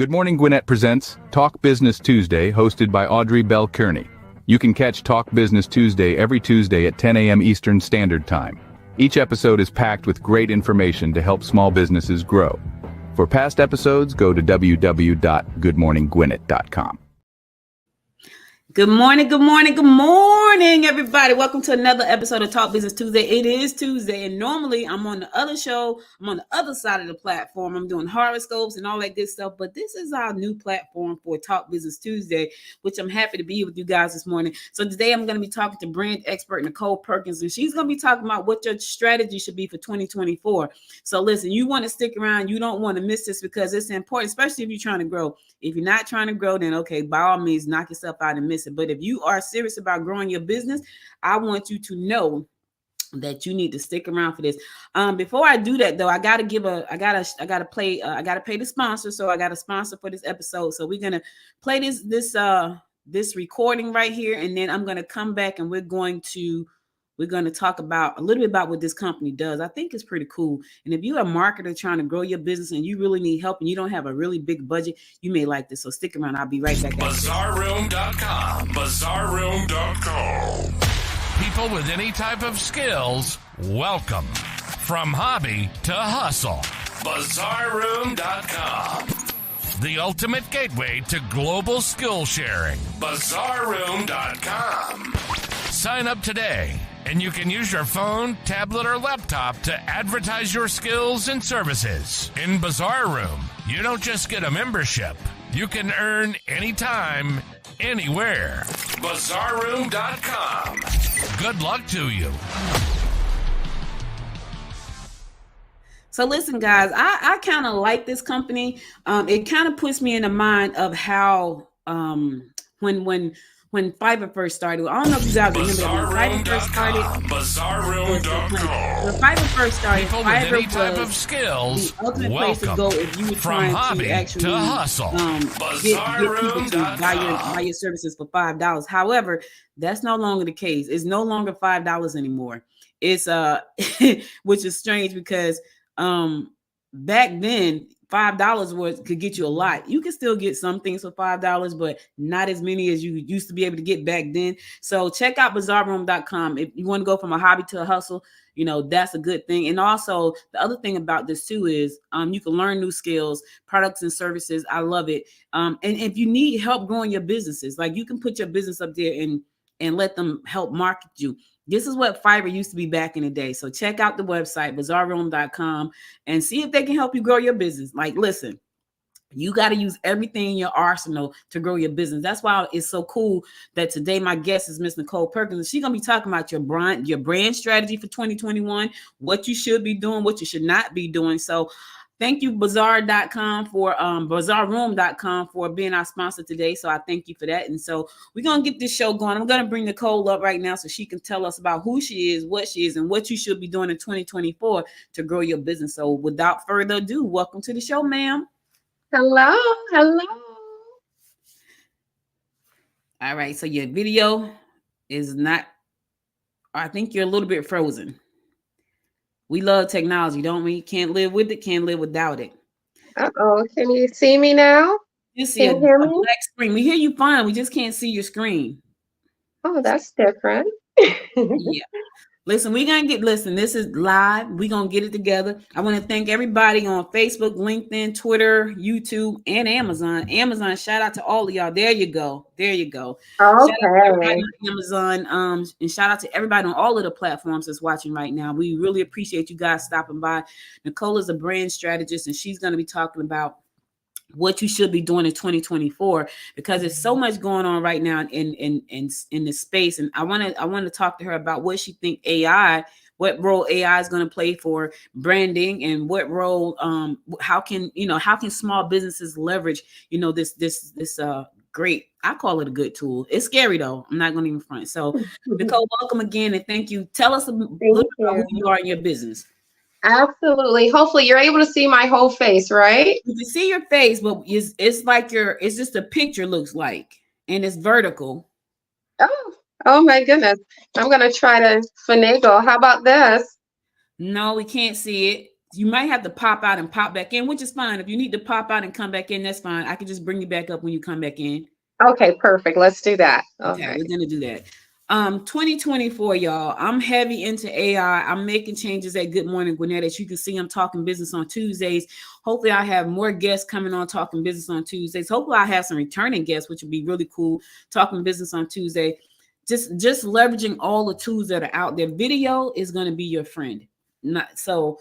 Good Morning Gwinnett presents Talk Business Tuesday, hosted by Audrey Bell Kearney. You can catch Talk Business Tuesday every Tuesday at 10 a.m. Eastern Standard Time. Each episode is packed with great information to help small businesses grow. For past episodes, go to www.goodmorninggwinnett.com. Good morning, good morning, good morning, everybody. Welcome to another episode of Talk Business Tuesday. It is Tuesday, and normally I'm on the other show. I'm on the other side of the platform. I'm doing horoscopes and all that good stuff, but this is our new platform for Talk Business Tuesday, which I'm happy to be with you guys this morning. So today I'm going to be talking to brand expert Nicole Perkins, and she's going to be talking about what your strategy should be for 2024. So listen, you want to stick around. You don't want to miss this because it's important, especially if you're trying to grow. If you're not trying to grow, then okay, by all means, knock yourself out and miss it. But if you are serious about growing your business, I want you to know that you need to stick around for this. Before I do that, though, I gotta pay the sponsor. So I got a sponsor for this episode. So we're gonna play this recording right here, and then I'm gonna come back and we're going to talk about a little bit about what this company does. I think it's pretty cool. And if you're a marketer trying to grow your business and you really need help and you don't have a really big budget, you may like this. So stick around. I'll be right back. Bazaarroom.com. Bazaarroom.com. People with any type of skills, welcome. From hobby to hustle. Bazaarroom.com. The ultimate gateway to global skill sharing. Bazaarroom.com. Sign up today, and you can use your phone, tablet, or laptop to advertise your skills and services. In Bazaar Room, you don't just get a membership. You can earn anytime, anywhere. Bazaarroom.com. Good luck to you. So listen, guys, I kind of like this company. It kind of puts me in the mind of how when Fiverr first started. I don't know if you guys remember that when Fiverr first started. Bazaarroom.com. When Fiverr first started, People with Fiverr any type was of skills, the ultimate place to welcome. go if you were From trying hobby to actually to hustle. get people to buy your services for $5. However, that's no longer the case. It's no longer $5 anymore. It's which is strange because back then $5 could get you a lot. You can still get some things for $5, but not as many as you used to be able to get back then. So check out bazaarroom.com. If you want to go from a hobby to a hustle, you know, that's a good thing. And also the other thing about this too is you can learn new skills, products and services. I love it. And if you need help growing your businesses, like you can put your business up there and let them help market you. This is what Fiverr used to be back in the day. So check out the website, bazaarroom.com, and see if they can help you grow your business. Like, listen, you got to use everything in your arsenal to grow your business. That's why it's so cool that today my guest is Miss Nicole Perkins. She's going to be talking about your brand strategy for 2021, what you should be doing, what you should not be doing. So thank you, bazaarroom.com for being our sponsor today. So I thank you for that. And so we're going to get this show going. I'm going to bring Nicole up right now so she can tell us about who she is, and what you should be doing in 2024 to grow your business. So without further ado, welcome to the show, ma'am. Hello. All right. So your video is not, I think you're a little bit frozen. We love technology, don't we? Can't live with it, can't live without it. Uh-oh, can you see me now? You see a black screen. We hear you fine. We just can't see your screen. Oh, that's different. Yeah. Listen, this is live. We're going to get it together. I want to thank everybody on Facebook, LinkedIn, Twitter, YouTube, and Amazon. Shout out to all of y'all. There you go. Okay. Shout out to everybody on Amazon. And shout out to everybody on all of the platforms that's watching right now. We really appreciate you guys stopping by. Nicole is a brand strategist, and she's going to be talking about what you should be doing in 2024, because there's so much going on right now in this space. And I want to talk to her about what she think what role AI is going to play for branding, and what role, how can small businesses leverage, this great, I call it a good tool. It's scary though. I'm not going to even front. So Nicole, welcome again. And thank you. Tell us a little bit about who you are in your business. Absolutely. Hopefully you're able to see my whole face, right? You can see your face, but it's like it's just a picture looks like, and it's vertical. Oh my goodness. I'm going to try to finagle. How about this? No, we can't see it. You might have to pop out and pop back in, which is fine. If you need to pop out and come back in, that's fine. I can just bring you back up when you come back in. Okay, perfect. Let's do that. Okay, Okay. we're gonna do that. 2024, y'all. I'm heavy into AI. I'm making changes at Good Morning Gwinnett. As you can see, I'm talking business on Tuesdays. Hopefully, I have more guests coming on talking business on Tuesdays. Hopefully, I have some returning guests, which would be really cool. Talking business on Tuesday. Just leveraging all the tools that are out there. Video is going to be your friend. Not so.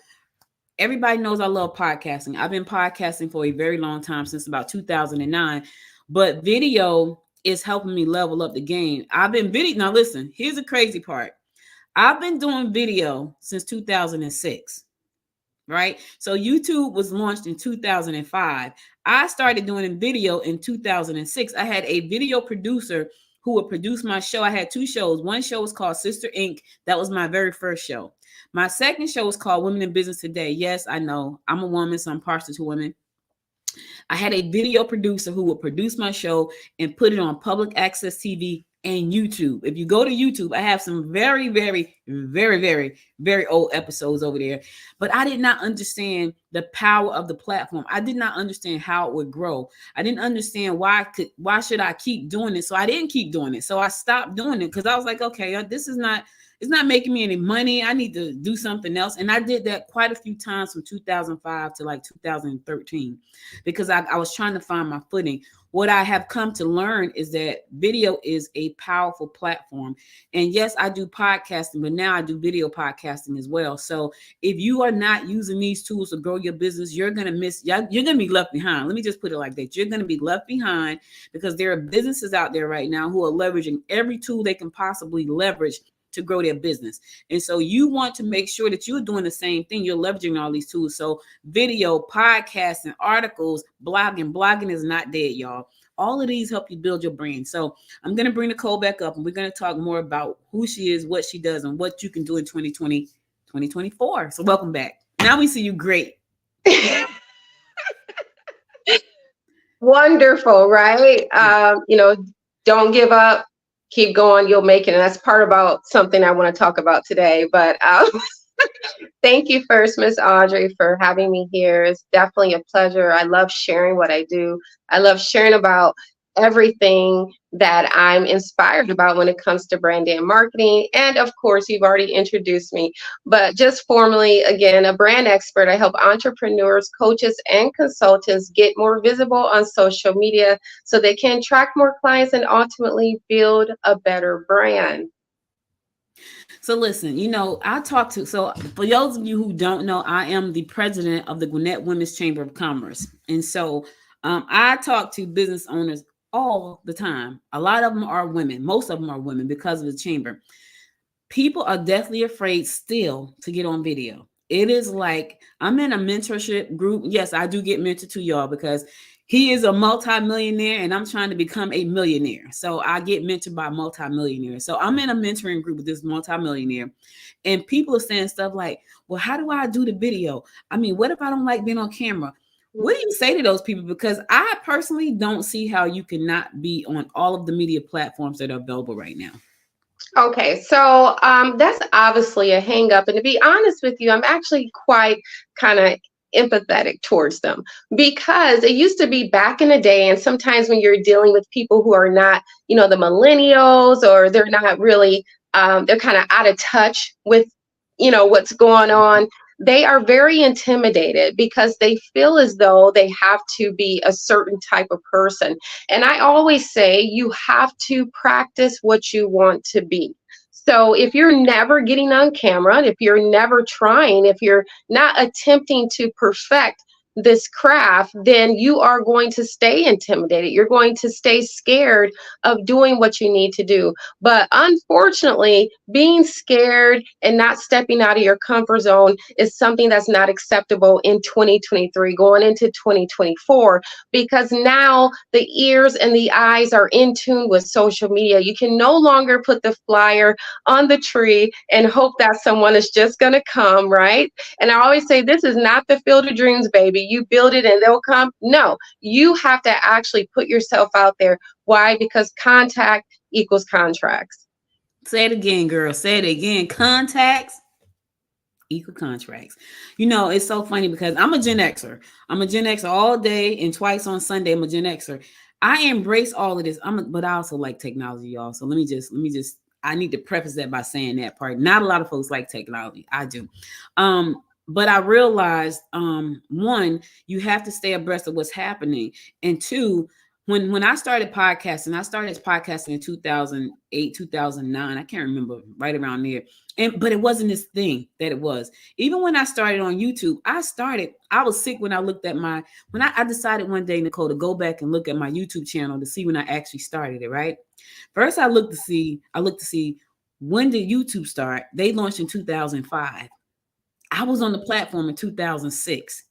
Everybody knows I love podcasting. I've been podcasting for a very long time, since about 2009. But video is helping me level up the game. I've been video. Now listen, here's the crazy part. I've been doing video since 2006, right? So YouTube was launched in 2005. I started doing video in 2006. I had a video producer who would produce my show. I had two shows. One show was called Sister Inc. That was my very first show. My second show was called Women in Business Today. Yes, I know. I'm a woman, so I'm partial to women. I had a video producer who would produce my show and put it on public access TV and YouTube. If you go to YouTube, I have some very, very, very, very, very old episodes over there. But I did not understand the power of the platform. I did not understand how it would grow. I didn't understand why should I keep doing it? So I didn't keep doing it. So I stopped doing it because I was like, okay, this is not, it's not making me any money. I need to do something else. And I did that quite a few times from 2005 to like 2013 because I was trying to find my footing. What I have come to learn is that video is a powerful platform. And yes, I do podcasting, but now I do video podcasting as well. So if you are not using these tools to grow your business, you're going to be left behind. Let me just put it like that. You're going to be left behind because there are businesses out there right now who are leveraging every tool they can possibly leverage to grow their business. And so you want to make sure that you're doing the same thing. You're leveraging all these tools. So video, podcasting, articles, blogging is not dead, y'all. All of these help you build your brand. So I'm going to bring Nicole back up and we're going to talk more about who she is, what she does, and what you can do in 2020, 2024. So welcome back. Now we see you great. Wonderful, right? Don't give up. Keep going, you'll make it. And that's part about something I want to talk about today. But thank you first, Miss Audrey, for having me here. It's definitely a pleasure. I love sharing what I do. I love sharing about everything that I'm inspired about when it comes to branding and marketing. And of course, you've already introduced me, but just formally, again, a brand expert. I help entrepreneurs, coaches, and consultants get more visible on social media so they can attract more clients and ultimately build a better brand. So listen, so for those of you who don't know, I am the president of the Gwinnett Women's Chamber of Commerce. And so I talk to business owners all the time. A lot of them are women. Most of them are women because of the chamber. People are deathly afraid still to get on video. It is like I'm in a mentorship group. Yes, I do get mentored to y'all because he is a multimillionaire and I'm trying to become a millionaire. So I get mentored by multimillionaires. So I'm in a mentoring group with this multimillionaire and people are saying stuff like, well, how do I do the video? I mean, what if I don't like being on camera? What do you say to those people? Because I personally don't see how you cannot be on all of the media platforms that are available right now. Okay, so that's obviously a hang up. And to be honest with you, I'm actually quite kind of empathetic towards them because it used to be back in the day. And sometimes when you're dealing with people who are not, the millennials, or they're not really, they're kind of out of touch with, what's going on. They are very intimidated because they feel as though they have to be a certain type of person. And I always say you have to practice what you want to be. So if you're never getting on camera, if you're never trying, if you're not attempting to perfect this craft, then you are going to stay intimidated. You're going to stay scared of doing what you need to do. But unfortunately, being scared and not stepping out of your comfort zone is something that's not acceptable in 2023, going into 2024, because now the ears and the eyes are in tune with social media. You can no longer put the flyer on the tree and hope that someone is just going to come, right? And I always say, this is not the Field of Dreams, baby. You build it and they'll come. No, you have to actually put yourself out there. Why? Because contact equals contracts. Say it again, girl. Say it again. Contacts Equal contracts. You know, it's so funny because I'm a Gen Xer. I'm a Gen Xer all day and twice on Sunday. I'm a Gen Xer. I embrace all of this. But I also like technology, y'all. So let me just. I need to preface that by saying that part. Not a lot of folks like technology. I do. But I realized, one, you have to stay abreast of what's happening, and two, when I started podcasting in 2008, 2009. I can't remember, right around there. But it wasn't this thing that it was. Even when I started on YouTube, I was sick when I looked at when I decided one day, Nicole, to go back and look at my YouTube channel to see when I actually started it, right? First, I looked to see when did YouTube start? They launched in 2005. I was on the platform in 2006.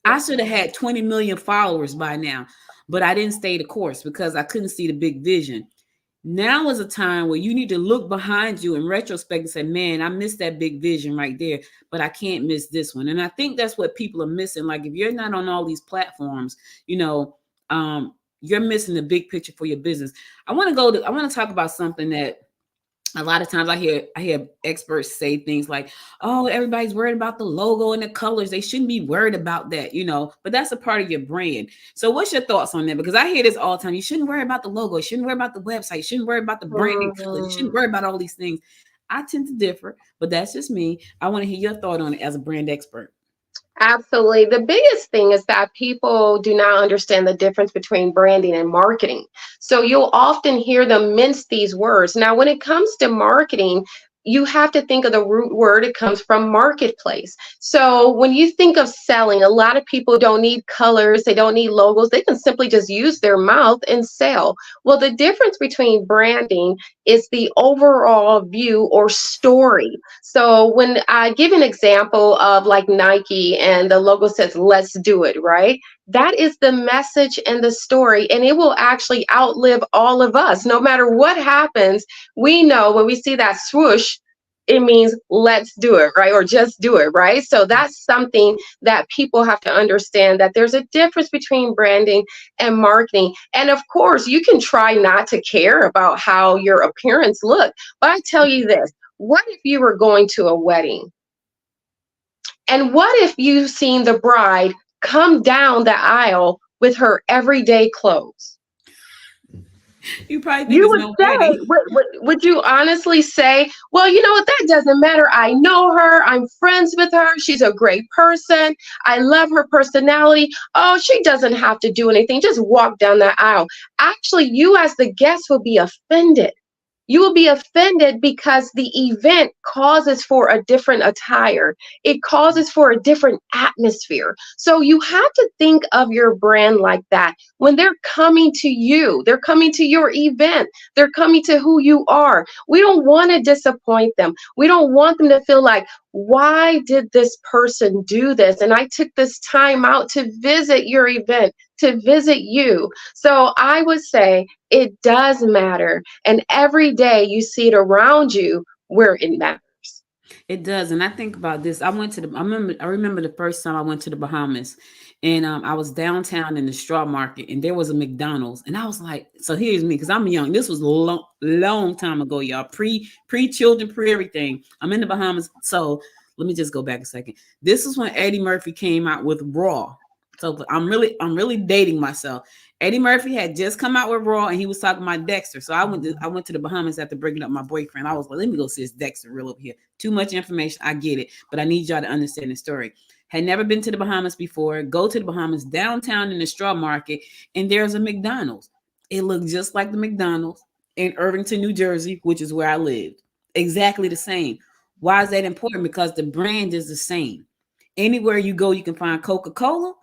I should have had 20 million followers by now, but I didn't stay the course because I couldn't see the big vision. Now is a time where you need to look behind you in retrospect and say, man, I missed that big vision right there, but I can't miss this one. And I think that's what people are missing. Like if you're not on all these platforms, you're missing the big picture for your business. I want to talk about something that a lot of times I hear experts say things like, oh, everybody's worried about the logo and the colors. They shouldn't be worried about that, but that's a part of your brand. So what's your thoughts on that? Because I hear this all the time. You shouldn't worry about the logo. You shouldn't worry about the website. You shouldn't worry about the branding colors. You shouldn't worry about all these things. I tend to differ, but that's just me. I want to hear your thought on it as a brand expert. Absolutely. The biggest thing is that people do not understand the difference between branding and marketing. So you'll often hear them mince these words. Now, when it comes to marketing, you have to think of the root word. It comes from marketplace. So when you think of selling, a lot of people don't need colors. They don't need logos. They can simply just use their mouth and sell. Well, the difference between branding is the overall view or story. So when I give an example of like Nike and the logo says, let's do it, right? That is the message and the story, and it will actually outlive all of us. No matter what happens, we know when we see that swoosh, it means let's do it, right? Or just do it, right? So that's something that people have to understand, that there's a difference between branding and marketing. And of course, you can try not to care about how your appearance looks. But I tell you this, what if you were going to a wedding? And what if you've seen the bride come down the aisle with her everyday clothes? You probably think would you honestly say, well, you know what, that doesn't matter. I know her. I'm friends with her. She's a great person. I love her personality. Oh, she doesn't have to do anything. Just walk down the aisle. Actually, you as the guest will be offended. You will be offended because the event causes for a different attire. It causes for a different atmosphere. So you have to think of your brand like that. When they're coming to you, they're coming to your event, they're coming to who you are. We don't want to disappoint them. We don't want them to feel like, why did this person do this? And I took this time out to visit your event, to visit you. So I would say it does matter. And every day you see it around you where it matters. It does. And I think about this. I remember the first time I went to the Bahamas, and I was downtown in the straw market, and there was a McDonald's. And I was like, so here's me, because I'm young. This was a long time ago, y'all. Pre-children, pre-everything. I'm in the Bahamas. So let me just go back a second. This is when Eddie Murphy came out with Raw. So I'm really dating myself. Eddie Murphy had just come out with Raw, and he was talking about Dexter. So I went to the Bahamas after breaking up my boyfriend. I was like, let me go see this Dexter real over here. Too much information. I get it, but I need y'all to understand the story. Had never been to the Bahamas before. Go to the Bahamas downtown in the straw market, and there's a McDonald's. It looked just like the McDonald's in Irvington, New Jersey, which is where I lived. Exactly the same. Why is that important? Because the brand is the same. Anywhere you go, you can find Coca-Cola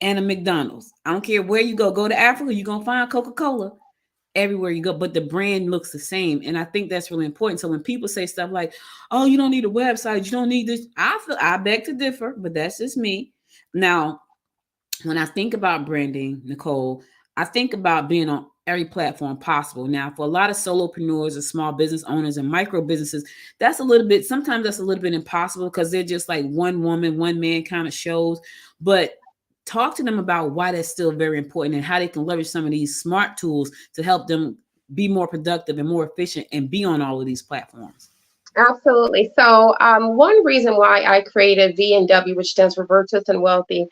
and a McDonald's. I don't care where you go to Africa, you're going to find Coca-Cola everywhere you go, but the brand looks the same. And I think that's really important. So when people say stuff like, oh, you don't need a website, you don't need this, I beg to differ, but that's just me. Now, when I think about branding, Nicole, I think about being on every platform possible. Now, for a lot of solopreneurs or small business owners and micro businesses, sometimes that's a little bit impossible because they're just like one woman, one man kind of shows. But talk to them about why that's still very important and how they can leverage some of these smart tools to help them be more productive and more efficient and be on all of these platforms. Absolutely. So, one reason why I created V&W, which stands for Virtuous and Wealthy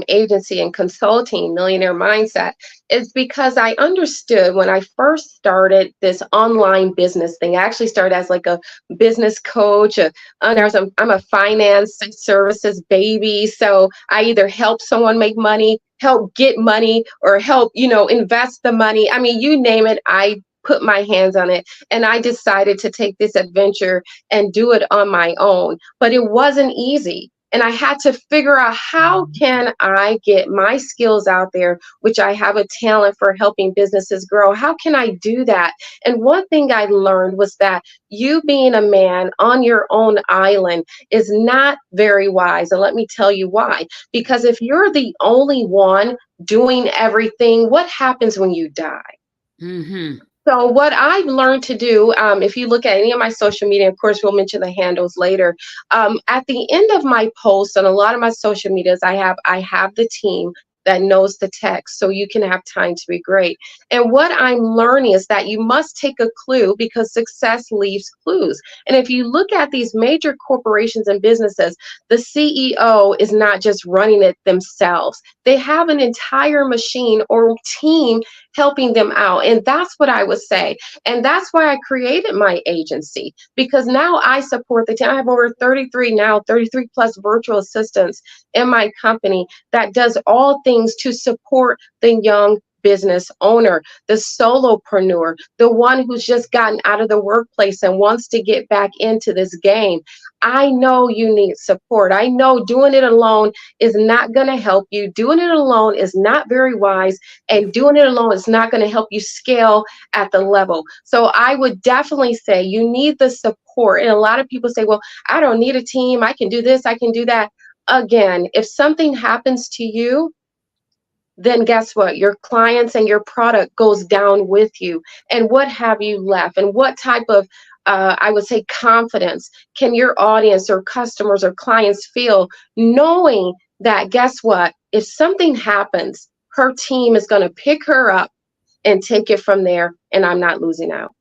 Agency and Consulting Millionaire Mindset, is because I understood when I first started this online business thing. I actually started as like a business coach. I'm a finance and services baby. So I either help someone make money, help get money, or help, invest the money. I mean, you name it, I put my hands on it, and I decided to take this adventure and do it on my own. But it wasn't easy. And I had to figure out, how can I get my skills out there, which I have a talent for helping businesses grow. How can I do that? And one thing I learned was that you being a man on your own island is not very wise. And let me tell you why. Because if you're the only one doing everything, what happens when you die? Mm-hmm. So what I've learned to do, if you look at any of my social media, of course, we'll mention the handles later. At the end of my posts on a lot of my social medias, I have the team that knows the text, so you can have time to be great. And what I'm learning is that you must take a clue, because success leaves clues. And if you look at these major corporations and businesses, the CEO is not just running it themselves. They have an entire machine or team helping them out. And that's what I would say. And that's why I created my agency, because now I support the team. I have over 33 plus virtual assistants in my company that does all things to support the young business owner, the solopreneur, the one who's just gotten out of the workplace and wants to get back into this game. I know you need support. I know doing it alone is not going to help you. Doing it alone is not very wise, and doing it alone is not going to help you scale at the level. So I would definitely say you need the support. And a lot of people say, well, I don't need a team. I can do this. I can do that. Again, if something happens to you, then guess what? Your clients and your product goes down with you. And what have you left? And what type of, I would say, confidence can your audience or customers or clients feel, knowing that, guess what? If something happens, her team is going to pick her up and take it from there, and I'm not losing out.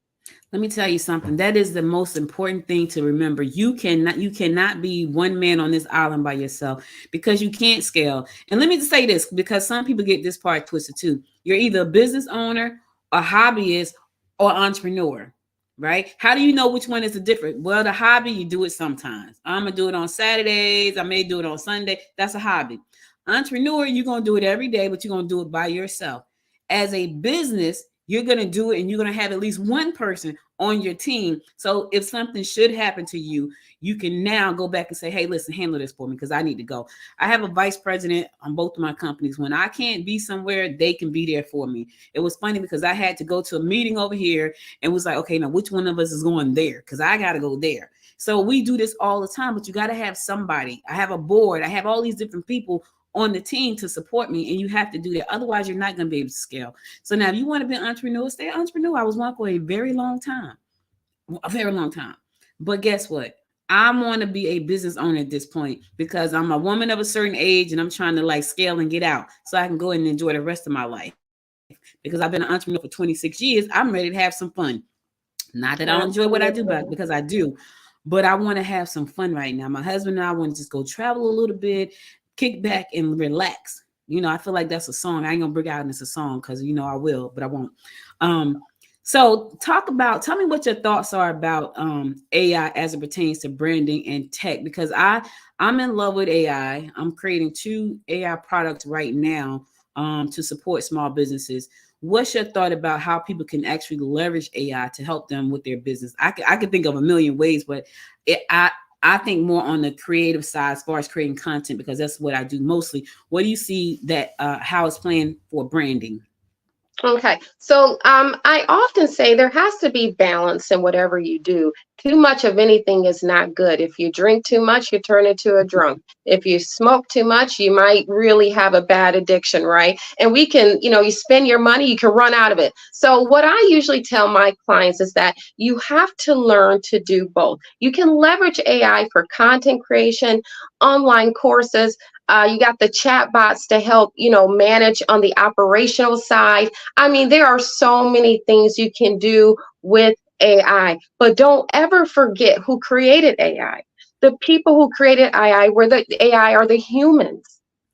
Let me tell you something. That is the most important thing to remember. You cannot be one man on this island by yourself, because you can't scale. And let me just say this, because some people get this part twisted too. You're either a business owner, a hobbyist, or entrepreneur, right? How do you know which one is the different? Well, the hobby, you do it sometimes. I'm gonna do it on Saturdays. I may do it on Sunday. That's a hobby. Entrepreneur, you're gonna do it every day, but you're gonna do it by yourself. As a business, you're going to do it, and you're going to have at least one person on your team. So if something should happen to you, you can now go back and say, hey, listen, handle this for me, because I need to go. I have a vice president on both of my companies. When I can't be somewhere, they can be there for me. It was funny because I had to go to a meeting over here and was like, okay, now which one of us is going there? Because I got to go there. So we do this all the time, but you got to have somebody. I have a board. I have all these different people on the team to support me, and you have to do that. Otherwise, you're not going to be able to scale. So now, if you want to be an entrepreneur, stay an entrepreneur. I was one for a very long time, But guess what? I want to be a business owner at this point, because I'm a woman of a certain age, and I'm trying to like scale and get out so I can go and enjoy the rest of my life. Because I've been an entrepreneur for 26 years, I'm ready to have some fun. Not that I don't enjoy what I do, but because I do. But I want to have some fun right now. My husband and I want to just go travel a little bit, kick back and relax. I feel like that's a song. I ain't gonna bring out and it's a song, because I will, but I won't. So tell me what your thoughts are about AI as it pertains to branding and tech, because I'm in love with AI. I'm creating 2 AI products right now to support small businesses. What's your thought about how people can actually leverage AI to help them with their business? I could think of a million ways, but I think more on the creative side as far as creating content, because that's what I do mostly. What do you see that how it's playing for branding? Okay, so I often say there has to be balance in whatever you do. Too much of anything is not good. If you drink too much, you turn into a drunk. If you smoke too much, you might really have a bad addiction, right? And we can, you spend your money, you can run out of it. So what I usually tell my clients is that you have to learn to do both. You can leverage AI for content creation, online courses. You got the chat bots to help, manage on the operational side. I mean, there are so many things you can do with AI, but don't ever forget who created AI. The people who created AI are the humans.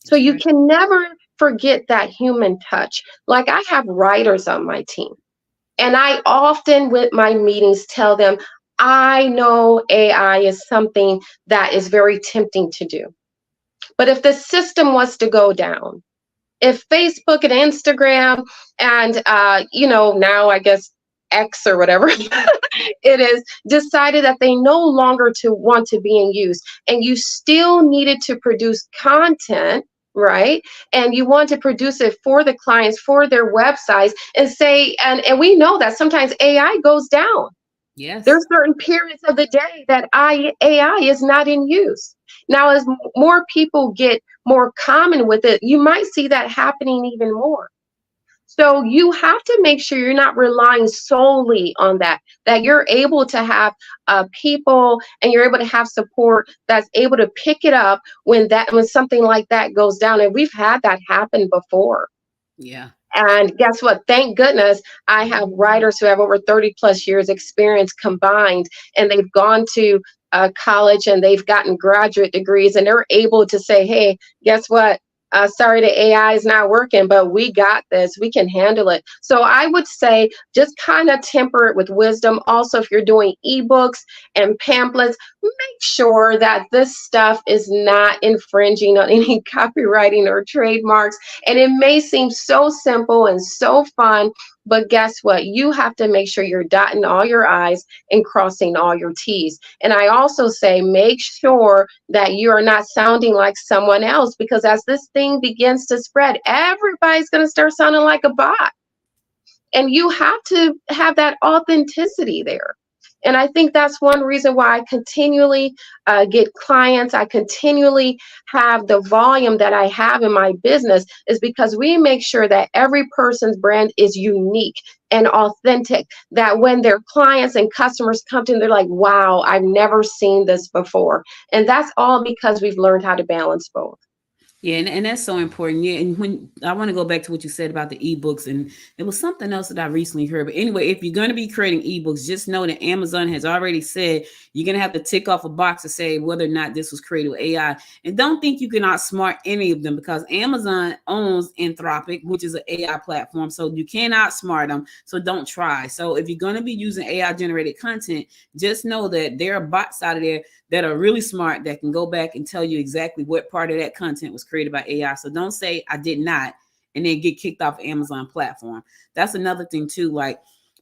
So That's you right. can never forget that human touch. Like I have writers on my team, and I often with my meetings tell them, I know AI is something that is very tempting to do. But if the system was to go down, if Facebook and Instagram and now I guess X or whatever it is decided that they no longer to want to be in use, and you still needed to produce content, right? And you want to produce it for the clients, for their websites, and say, and we know that sometimes AI goes down. Yes. There's certain periods of the day that AI is not in use. Now, as more people get more common with it, you might see that happening even more. So you have to make sure you're not relying solely on that you're able to have people and you're able to have support that's able to pick it up when something like that goes down. And we've had that happen before. Yeah. And guess what? Thank goodness I have writers who have over 30 plus years experience combined, and they've gone to college and they've gotten graduate degrees, and they're able to say, hey, guess what? Sorry, the AI is not working, but we got this. We can handle it. So I would say just kind of temper it with wisdom. Also, if you're doing ebooks and pamphlets, make sure that this stuff is not infringing on any copywriting or trademarks. And it may seem so simple and so fun, but guess what? You have to make sure you're dotting all your I's and crossing all your T's. And I also say, make sure that you are not sounding like someone else, because as this thing begins to spread, everybody's going to start sounding like a bot. And you have to have that authenticity there. And I think that's one reason why I continually get clients. I continually have the volume that I have in my business, is because we make sure that every person's brand is unique and authentic, that when their clients and customers come to them, they're like, wow, I've never seen this before. And that's all because we've learned how to balance both. Yeah, and that's so important. Yeah, and when I want to go back to what you said about the ebooks, and it was something else that I recently heard. But anyway, if you're going to be creating ebooks, just know that Amazon has already said you're going to have to tick off a box to say whether or not this was created with AI. And don't think you can outsmart any of them, because Amazon owns Anthropic, which is an AI platform. So you can't outsmart them. So don't try. So if you're going to be using AI generated content, just know that there are bots out of there that are really smart that can go back and tell you exactly what part of that content was created by AI. So don't say I did not and then get kicked off Amazon platform. That's another thing too. Like,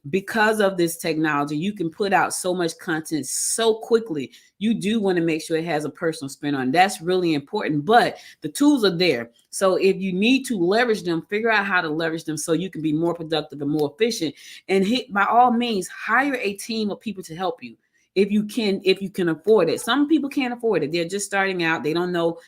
because of this technology, you can put out so much content so quickly. You do want to make sure it has a personal spin on. That's really important, but the tools are there. So if you need to leverage them, figure out how to leverage them so you can be more productive and more efficient. And by all means, hire a team of people to help you. If you can afford it. Some people can't afford it. They're just starting out. They don't know,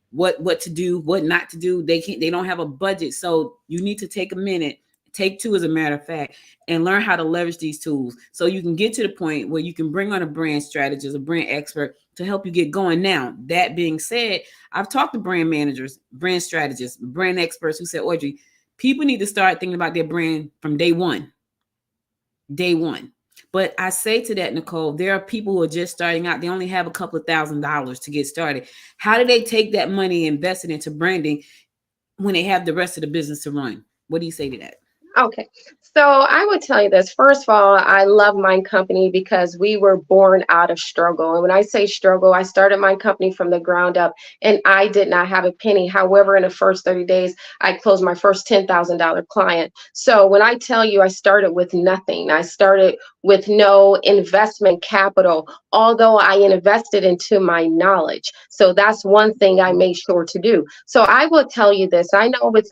what to do, what not to do. They don't have a budget. So you need to take a minute, take two as a matter of fact, and learn how to leverage these tools so you can get to the point where you can bring on a brand strategist, a brand expert to help you get going. Now, that being said, I've talked to brand managers, brand strategists, brand experts who said, Audrey, people need to start thinking about their brand from day one. Day one. But I say to that, Nicole, there are people who are just starting out. They only have a couple of $1,000s to get started. How do they take that money and invest it into branding when they have the rest of the business to run? What do you say to that? Okay. So I would tell you this. First of all, I love my company because we were born out of struggle. And when I say struggle, I started my company from the ground up and I did not have a penny. However, in the first 30 days, I closed my first $10,000 client. So when I tell you I started with nothing, I started with no investment capital, although I invested into my knowledge. So that's one thing I made sure to do. So I will tell you this. I know with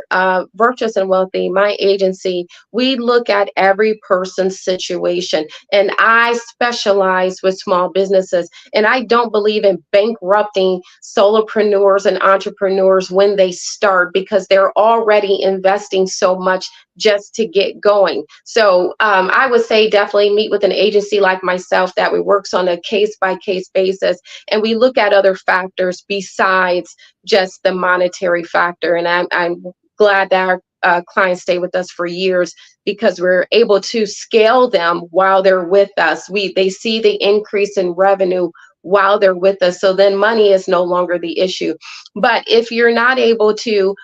Virtuous and Wealthy, my agency, we look at every person's situation, and I specialize with small businesses, and I don't believe in bankrupting solopreneurs and entrepreneurs when they start, because they're already investing so much just to get going. So I would say definitely meet with an agency like myself that we works on a case-by-case basis, and we look at other factors besides just the monetary factor. And I'm glad that our clients stay with us for years because we're able to scale them while they're with us. They see the increase in revenue while they're with us. So then money is no longer the issue. But if you're not able to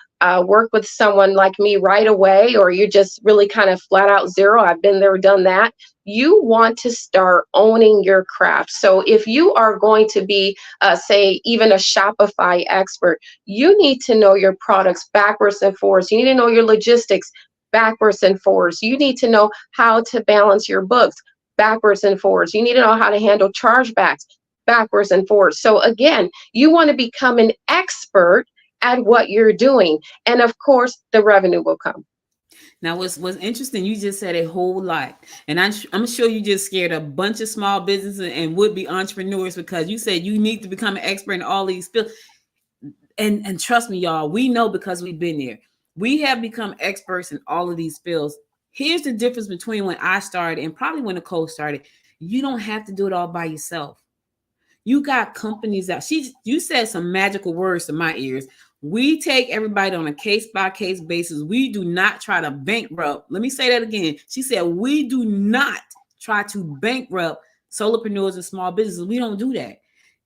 work with someone like me right away, or you're just really kind of flat out zero, I've been there, done that, you want to start owning your craft. So if you are going to be, say, even a Shopify expert, you need to know your products backwards and forwards. You need to know your logistics backwards and forwards. You need to know how to balance your books backwards and forwards. You need to know how to handle chargebacks backwards and forwards. So again, you want to become an expert at what you're doing. And of course, the revenue will come. Now, what's interesting, you just said a whole lot. And I'm sure you just scared a bunch of small businesses and would-be entrepreneurs, because you said you need to become an expert in all these fields. And trust me, y'all, we know because we've been there. We have become experts in all of these fields. Here's the difference between when I started and probably when Nicole started. You don't have to do it all by yourself. You got companies out. You said some magical words to my ears. We take everybody on a case-by-case basis. We do not try to bankrupt. Let me say that again. She said, we do not try to bankrupt solopreneurs and small businesses. We don't do that.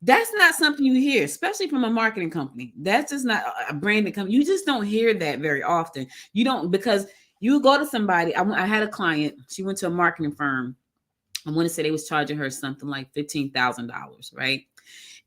That's not something you hear, especially from a marketing company. That's just not a branding company. You just don't hear that very often. You don't, because you go to somebody. I had a client. She went to a marketing firm. I want to say they was charging her something like $15,000, right?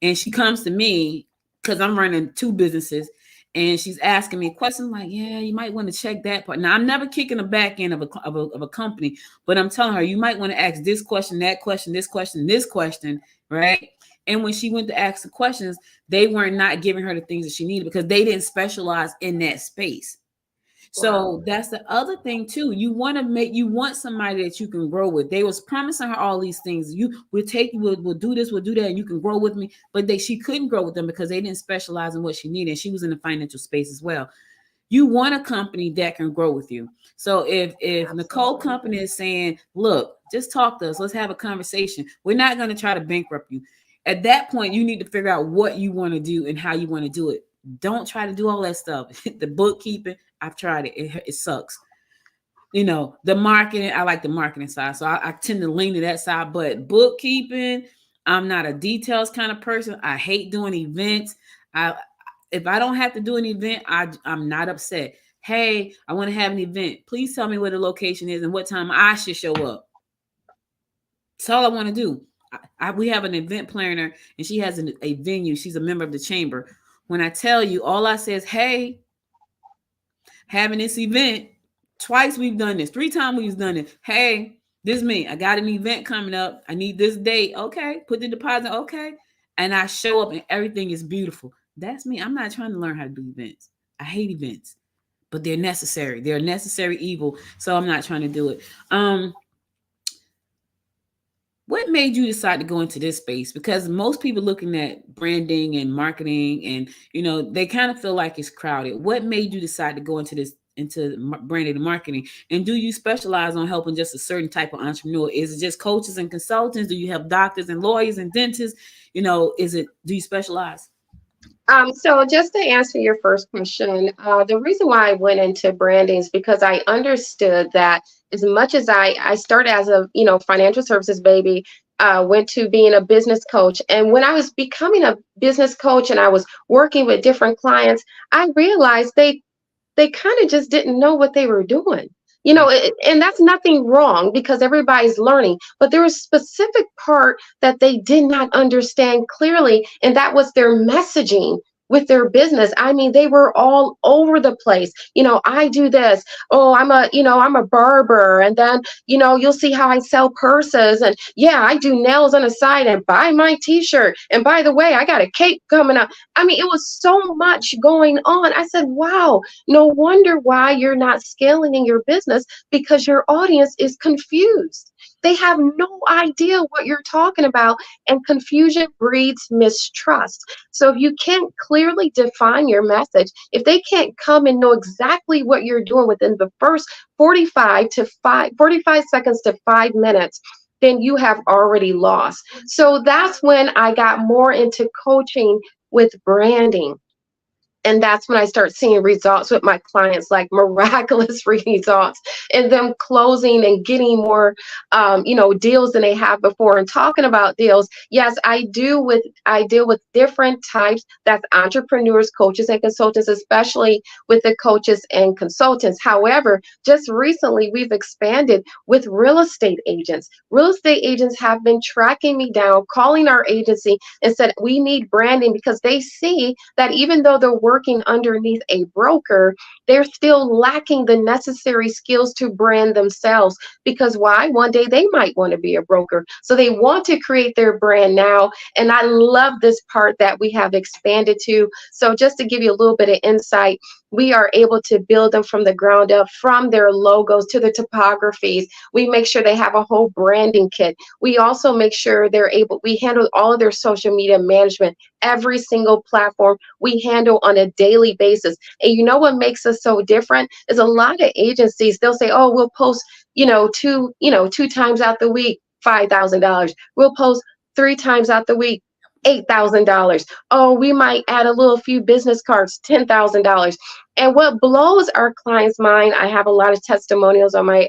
And she comes to me because I'm running two businesses, and she's asking me questions like, yeah, you might want to check that part. Now, I'm never kicking the back end of a company, but I'm telling her, you might want to ask this question, that question, this question, this question, right? And when she went to ask the questions, they were not giving her the things that she needed because they didn't specialize in that space. So that's the other thing too. You want somebody that you can grow with. They was promising her all these things. We'll do this, we'll do that, and you can grow with me. But she couldn't grow with them because they didn't specialize in what she needed. She was in the financial space as well. You want a company that can grow with you. So if Nicole company is saying, look, just talk to us, let's have a conversation. We're not going to try to bankrupt you. At that point, you need to figure out what you want to do and how you want to do it. Don't try to do all that stuff. The bookkeeping, I've tried it. It sucks. The marketing, I like the marketing side. So I tend to lean to that side. But bookkeeping, I'm not a details kind of person. I hate doing events. If I don't have to do an event, I'm not upset. Hey, I want to have an event. Please tell me where the location is and what time I should show up. That's all I want to do. We have an event planner, and she has a venue. She's a member of the chamber. When I tell you, all I say is, hey, having this event, twice we've done this, 3 times we've done it. Hey, this is me. I got an event coming up. I need this date. Okay, put the deposit. Okay. And I show up and everything is beautiful. That's me. I'm not trying to learn how to do events. I hate events, but they're necessary. They're a necessary evil. So I'm not trying to do it. What made you decide to go into this space? Because most people looking at branding and marketing and, they kind of feel like it's crowded. What made you decide to go into branding and marketing? And do you specialize on helping just a certain type of entrepreneur? Is it just coaches and consultants? Do you have doctors and lawyers and dentists? Do you specialize? So just to answer your first question, the reason why I went into branding is because I understood that as much as I started as a, financial services baby, went to being a business coach. And when I was becoming a business coach and I was working with different clients, I realized they kind of just didn't know what they were doing. And that's nothing wrong because everybody's learning, but there was a specific part that they did not understand clearly, and that was their messaging with their business. I mean, they were all over the place. I do this. Oh, I'm a barber. And then, you'll see how I sell purses. And yeah, I do nails on the side and buy my t-shirt. And by the way, I got a cake coming up. I mean, it was so much going on. I said, wow, no wonder why you're not scaling in your business, because your audience is confused. They have no idea what you're talking about, and confusion breeds mistrust. So if you can't clearly define your message, if they can't come and know exactly what you're doing within the first 45 seconds to 5 minutes, then you have already lost. So that's when I got more into coaching with branding. And that's when I start seeing results with my clients, like miraculous results, and them closing and getting more, deals than they have before. And talking about deals, yes, I deal with different types. That's entrepreneurs, coaches, and consultants, especially with the coaches and consultants. However, just recently we've expanded with real estate agents. Real estate agents have been tracking me down, calling our agency and said, we need branding, because they see that even though they're working underneath a broker, they're still lacking the necessary skills to brand themselves. Because why? One day they might want to be a broker. So they want to create their brand now. And I love this part that we have expanded to. So just to give you a little bit of insight, we are able to build them from the ground up, from their logos to the topographies. We make sure they have a whole branding kit. We also make sure we handle all of their social media management. Every single platform we handle on a daily basis. And you know what makes us so different is a lot of agencies, they'll say, oh, we'll post, two times out the week, $5,000. We'll post 3 times out the week, $8,000. Oh, we might add a little few business cards, $10,000. And what blows our clients' mind, I have a lot of testimonials on my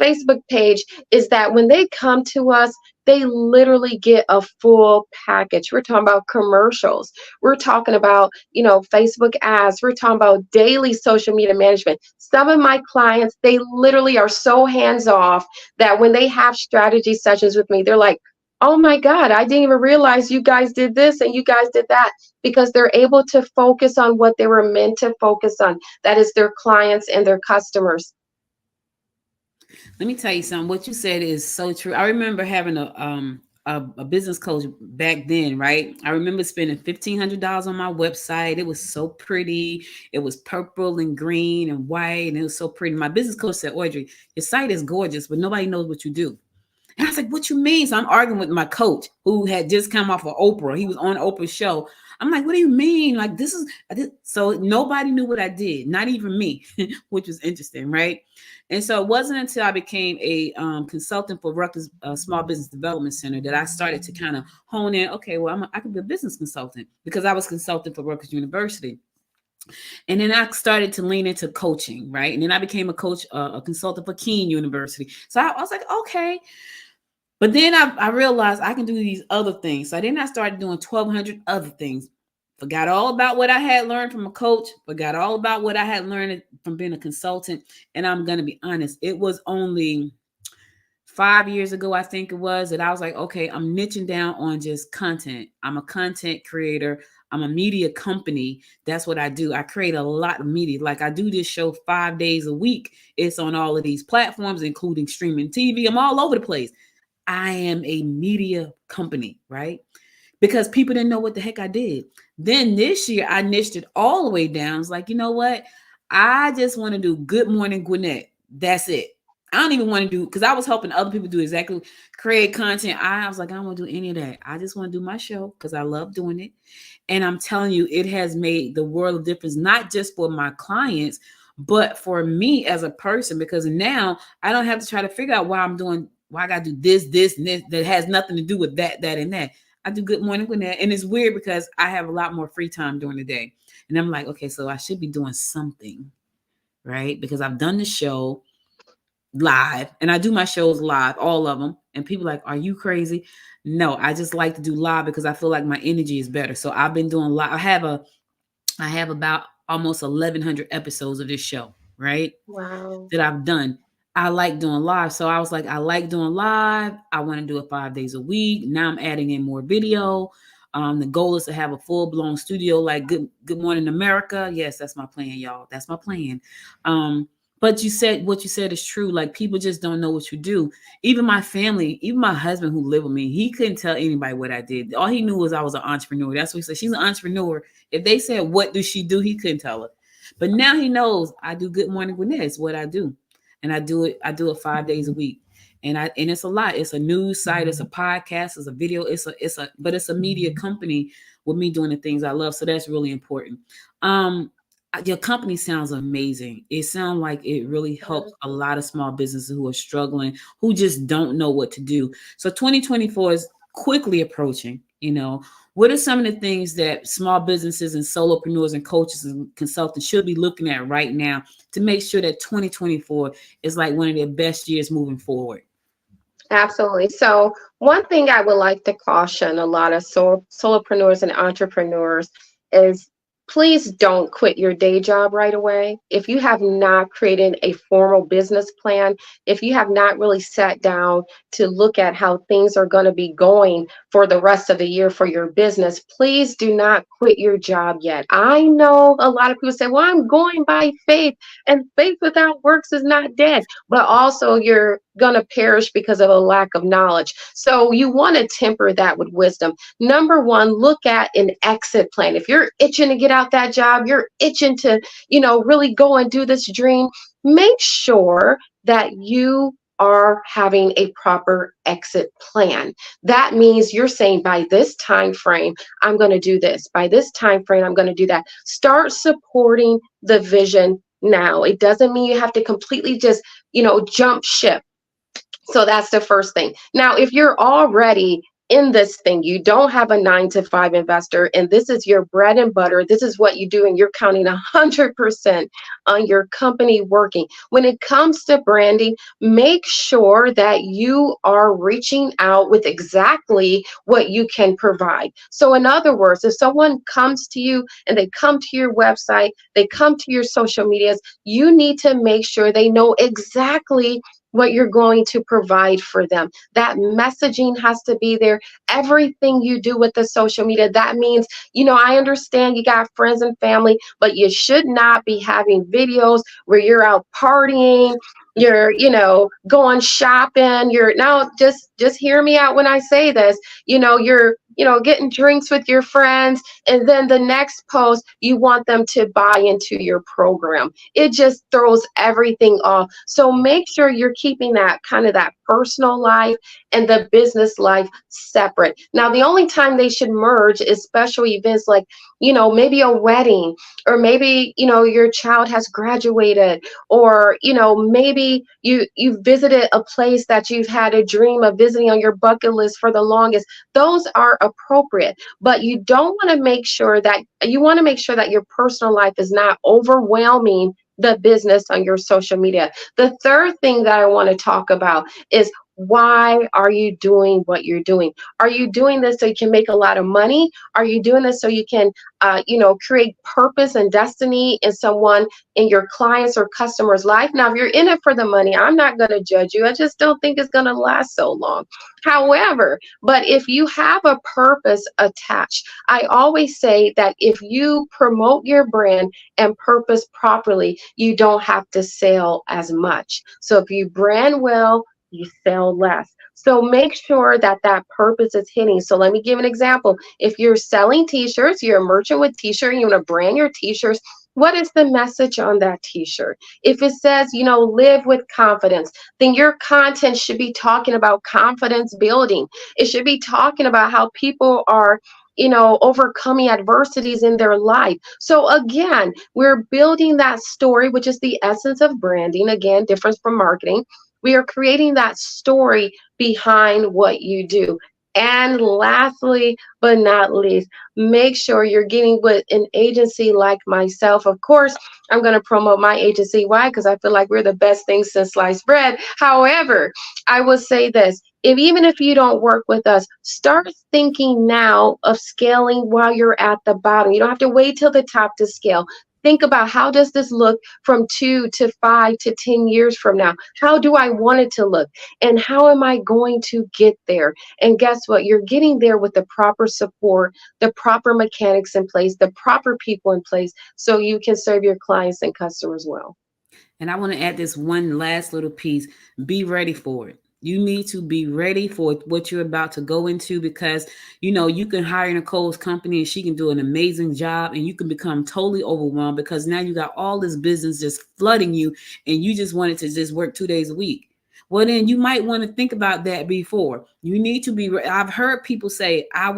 Facebook page, is that when they come to us, they literally get a full package. We're talking about commercials. We're talking about, Facebook ads. We're talking about daily social media management. Some of my clients, they literally are so hands off that when they have strategy sessions with me, they're like, oh my God, I didn't even realize you guys did this and you guys did that, because they're able to focus on what they were meant to focus on. That is their clients and their customers. Let me tell you something. What you said is so true. I remember having a business coach back then, right? I remember spending $1,500 on my website. It was so pretty. It was purple and green and white, and it was so pretty. My business coach said, Audrey, your site is gorgeous, but nobody knows what you do. And I was like, what you mean? So I'm arguing with my coach who had just come off of Oprah. He was on Oprah's show. I'm like, what do you mean? Like, so nobody knew what I did, not even me, which was interesting, right? And so it wasn't until I became a consultant for Rutgers Small Business Development Center that I started to kind of hone in. Okay, well, I could be a business consultant, because I was consulting for Rutgers University. And then I started to lean into coaching, right? And then I became a coach, a consultant for Keene University. So I was like, okay. But then I realized I can do these other things. So then I started doing 1,200 other things. Forgot all about what I had learned from a coach. Forgot all about what I had learned from being a consultant. And I'm going to be honest, it was only 5 years ago, I think it was, that I was like, okay, I'm niching down on just content. I'm a content creator. I'm a media company. That's what I do. I create a lot of media. Like, I do this show 5 days a week. It's on all of these platforms, including streaming TV. I'm all over the place. I am a media company, right? Because people didn't know what the heck I did. Then this year, I niched it all the way down. It's like, you know what? I just want to do Good Morning Gwinnett. That's it. I don't even want to do, because I was helping other people do exactly, create content. I was like, I don't want to do any of that. I just want to do my show because I love doing it. And I'm telling you, it has made the world of difference, not just for my clients, but for me as a person, because now I don't have to try to figure out why I got to do this, and this that has nothing to do with that, and that. I do Good Morning Gwinnett. And it's weird because I have a lot more free time during the day. And I'm like, okay, so I should be doing something, right? Because I've done the show live, and I do my shows live, all of them. And people are like, are you crazy? No, I just like to do live because I feel like my energy is better. So I've been doing live. I have about almost 1,100 episodes of this show, right? Wow. That I've done. I like doing live. So I was like, I like doing live. I want to do it 5 days a week. Now I'm adding in more video. The goal is to have a full-blown studio like Good Morning America. Yes, that's my plan, y'all. That's my plan. But what you said is true. Like, people just don't know what you do. Even my family, even my husband who lived with me, he couldn't tell anybody what I did. All he knew was I was an entrepreneur. That's what he said. She's an entrepreneur. If they said, what does she do? He couldn't tell her. But now he knows I do Good Morning Gwinnett. It's what I do. And I do it 5 days a week. And it's a lot. It's a news site, it's a podcast, it's a video, but it's a media company with me doing the things I love. So that's really important. Your company sounds amazing. It sounds like it really helps a lot of small businesses who are struggling, who just don't know what to do. So 2024 is quickly approaching, what are some of the things that small businesses and solopreneurs and coaches and consultants should be looking at right now to make sure that 2024 is like one of their best years moving forward? Absolutely. So one thing I would like to caution a lot of solopreneurs and entrepreneurs is please don't quit your day job right away. If you have not created a formal business plan, if you have not really sat down to look at how things are going to be going for the rest of the year for your business, please do not quit your job yet. I know a lot of people say, well, I'm going by faith, and faith without works is not dead, but also you're going to perish because of a lack of knowledge. So you want to temper that with wisdom. Number one, look at an exit plan. If you're itching to get out that job, you're itching to, really go and do this dream, make sure that you are having a proper exit plan. That means you're saying by this time frame, I'm going to do this. By this time frame, I'm going to do that. Start supporting the vision now. It doesn't mean you have to completely just, jump ship. So that's the first thing. Now, if you're already in this thing, you don't have a 9-to-5 investor, and this is your bread and butter, this is what you do, and you're counting 100% on your company working. When it comes to branding, make sure that you are reaching out with exactly what you can provide. So in other words, if someone comes to you and they come to your website, they come to your social medias, you need to make sure they know exactly what you're going to provide for them. That messaging has to be there. Everything you do with the social media, that means, I understand you got friends and family, but you should not be having videos where you're out partying, you're, going shopping, just hear me out when I say this, you're, getting drinks with your friends, and then the next post, you want them to buy into your program. It just throws everything off. So make sure you're keeping that kind of that personal life and the business life separate. Now, the only time they should merge is special events like, maybe a wedding, or maybe, your child has graduated, or, maybe you visited a place that you've had a dream of visiting on your bucket list for the longest. Those are appropriate, but you want to make sure that your personal life is not overwhelming the business on your social media. The third thing that I want to talk about is, why are you doing what you're doing? Are you doing this so you can make a lot of money? Are you doing this so you can, create purpose and destiny in someone, in your clients or customers' life? Now, if you're in it for the money, I'm not going to judge you. I just don't think it's going to last so long. However, but if you have a purpose attached, I always say that if you promote your brand and purpose properly, you don't have to sell as much. So if you brand well, you sell less. So make sure that that purpose is hitting. So let me give an example. If you're selling t-shirts, you're a merchant with t-shirt, and you want to brand your t-shirts, what is the message on that t-shirt? If it says, live with confidence, then your content should be talking about confidence building. It should be talking about how people are, overcoming adversities in their life. So again, we're building that story, which is the essence of branding. Again, difference from marketing. We are creating that story behind what you do. And lastly, but not least, make sure you're getting with an agency like myself. Of course, I'm going to promote my agency. Why? Because I feel like we're the best thing since sliced bread. However, I will say this. Even if you don't work with us, start thinking now of scaling while you're at the bottom. You don't have to wait till the top to scale. Think about, how does this look from 2 to 5 to 10 years from now? How do I want it to look? And how am I going to get there? And guess what? You're getting there with the proper support, the proper mechanics in place, the proper people in place, so you can serve your clients and customers well. And I want to add this one last little piece. Be ready for it. You need to be ready for what you're about to go into, because, you can hire Nicole's company and she can do an amazing job, and you can become totally overwhelmed because now you got all this business just flooding you and you just wanted to just work 2 days a week. Well, then you might want to think about that before. You need to be, I've heard people say, I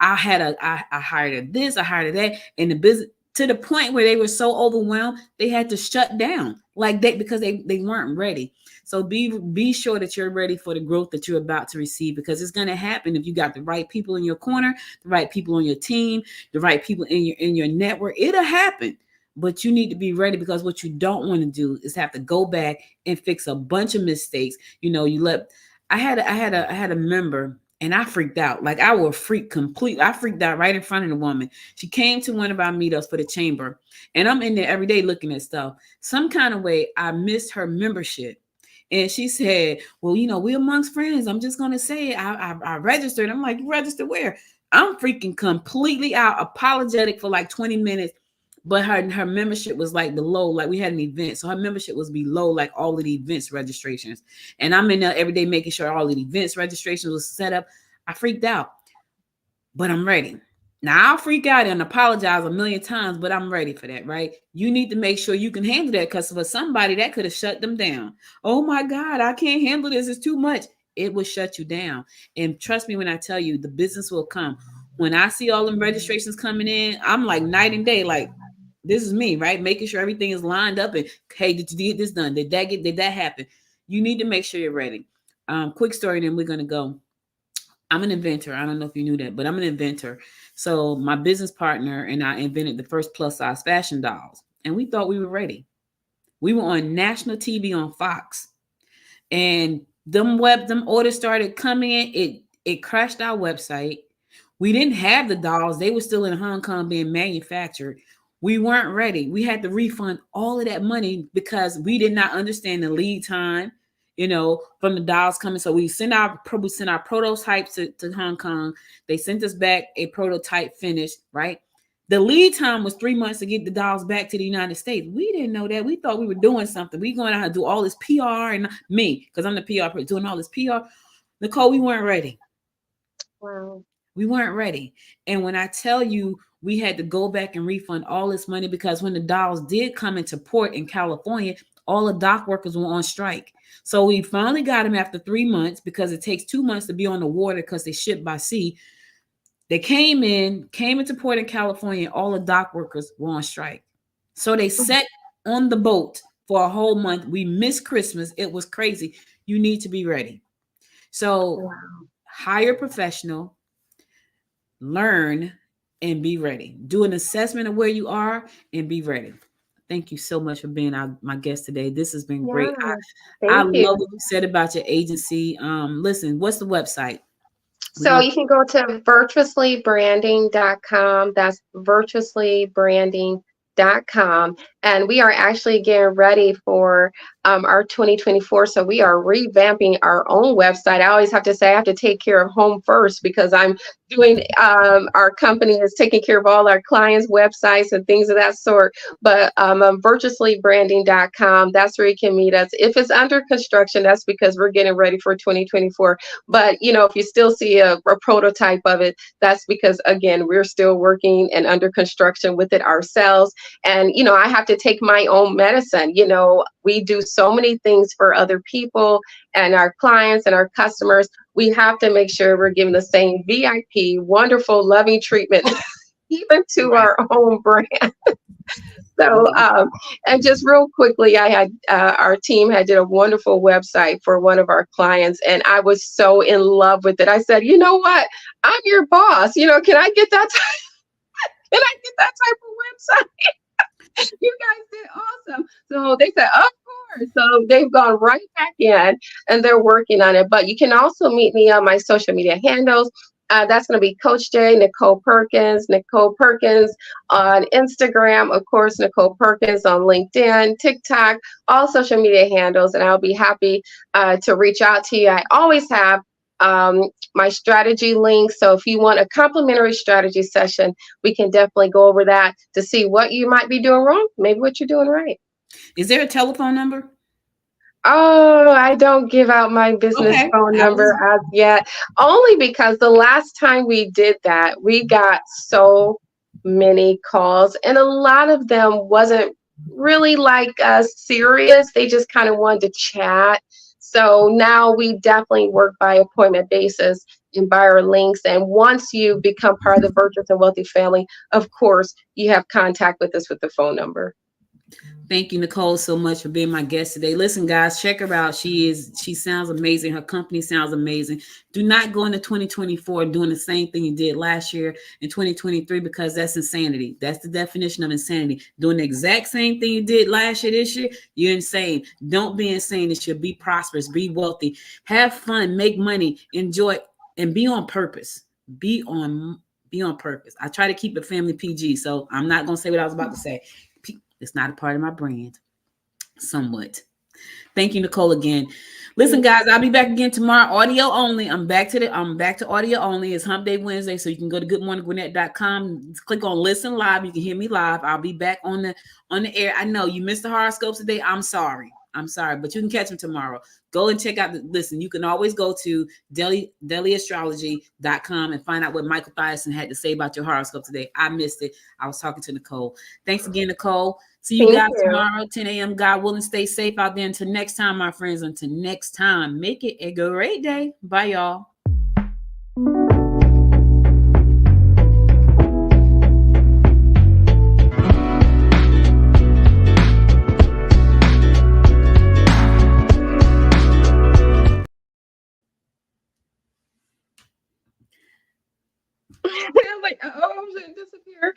hired this, I hired that, and the business, to the point where they were so overwhelmed, they had to shut down because they weren't ready. So be sure that you're ready for the growth that you're about to receive, because it's going to happen if you got the right people in your corner, the right people on your team, the right people in your network. It'll happen. But you need to be ready, because what you don't want to do is have to go back and fix a bunch of mistakes. I had a member, and I freaked out. Like, I will freak completely. I freaked out right in front of the woman. She came to one of our meetups for the chamber, and I'm in there every day looking at stuff. Some kind of way I missed her membership. And she said, well, we're amongst friends. I'm just going to say I registered. I'm like, you registered where? I'm freaking completely out, apologetic for like 20 minutes. But her membership was like below, like we had an event. So her membership was below like all of the events registrations. And I'm in there every day making sure all of the events registrations was set up. I freaked out, but I'm ready. Now I'll freak out and apologize a million times, but I'm ready for that, right? You need to make sure you can handle that, because for somebody that could have shut them down. Oh my God, I can't handle this. It's too much. It will shut you down. And trust me when I tell you, the business will come. When I see all them registrations coming in, I'm like night and day, like, this is me, right? Making sure everything is lined up, and hey, did you get this done? Did that happen? You need to make sure you're ready. Quick story, then we're gonna go. I'm an inventor. I don't know if you knew that, but I'm an inventor. So my business partner and I invented the first plus size fashion dolls, and we thought we were ready. We were on national TV on Fox, and them orders started coming in. It crashed our website. We didn't have the dolls. They were still in Hong Kong being manufactured. We weren't ready. We had to refund all of that money because we did not understand the lead time, from the dolls coming. So we sent our prototypes to Hong Kong. They sent us back a prototype finished, right? The lead time was 3 months to get the dolls back to the United States. We didn't know that. We thought we were doing something. We going out and do all this PR, and me, because I'm the PR person, doing all this PR. Nicole, we weren't ready. Wow. We weren't ready. And when I tell you, we had to go back and refund all this money, because when the dolls did come into port in California, all the dock workers were on strike. So we finally got them after 3 months, because it takes 2 months to be on the water because they ship by sea. They came into port in California, all the dock workers were on strike. So they sat on the boat for a whole month. We missed Christmas. It was crazy. You need to be ready. So hire a professional, learn, and be ready. Do an assessment of where you are and be ready. Thank you so much for being my guest today. This has been great. I love what you said about your agency. Listen, what's the website? So you can go to virtuouslybranding.com. That's virtuouslybranding.com. And we are actually getting ready for our 2024. So we are revamping our own website. I always have to say I have to take care of home first, because I'm doing our company is taking care of all our clients' websites and things of that sort. But virtuouslybranding.com, that's where you can meet us. If it's under construction, that's because we're getting ready for 2024. But if you still see a prototype of it, that's because, again, we're still working and under construction with it ourselves. And I have to take my own medicine. We do so many things for other people and our clients and our customers. We have to make sure we're giving the same VIP, wonderful, loving treatment, even to our own brand. So, and just real quickly, I had our team had did a wonderful website for one of our clients, and I was so in love with it. I said, you know what? I'm your boss. Can I get that? Can I get that type of website? You guys did awesome. So they said, of course. So they've gone right back in and they're working on it. But you can also meet me on my social media handles. That's going to be Coach J, Nicole Perkins on Instagram, of course, Nicole Perkins on LinkedIn, TikTok, all social media handles. And I'll be happy to reach out to you. I always have my strategy link. So if you want a complimentary strategy session, we can definitely go over that to see what you might be doing wrong, maybe what you're doing right. Is there a telephone number? Oh, I don't give out my business phone number as yet, only because the last time we did that, we got so many calls, and a lot of them wasn't really like serious. They just kind of wanted to chat. So now we definitely work by appointment basis and by our links. And once you become part of the Virtuous and Wealthy family, of course, you have contact with us with the phone number. Thank you, Nicole, so much for being my guest today. Listen, guys, check her out. She sounds amazing. Her company sounds amazing. Do not go into 2024 doing the same thing you did last year in 2023, because that's insanity. That's the definition of insanity. Doing the exact same thing you did last year, this year, you're insane. Don't be insane this year. Be prosperous, be wealthy, have fun, make money, enjoy, and be on purpose. Be on purpose. I try to keep it family PG, so I'm not going to say what I was about to say. It's not a part of my brand. Somewhat. Thank you, Nicole, again. Listen, guys, I'll be back again tomorrow. Audio only. I'm back to audio only. It's Hump Day Wednesday, so you can go to goodmorninggwinnett.com. Click on listen live. You can hear me live. I'll be back on the air. I know you missed the horoscopes today. I'm sorry, but you can catch them tomorrow. Go and check out listen, you can always go to dailyastrology.com and find out what Michael Thiason had to say about your horoscope today. I missed it. I was talking to Nicole. Thanks again, Nicole. See you guys tomorrow, 10 a.m. God willing. Stay safe out there. Until next time, my friends. Until next time, make it a great day. Bye, y'all. Like, oh, I'm gonna disappear.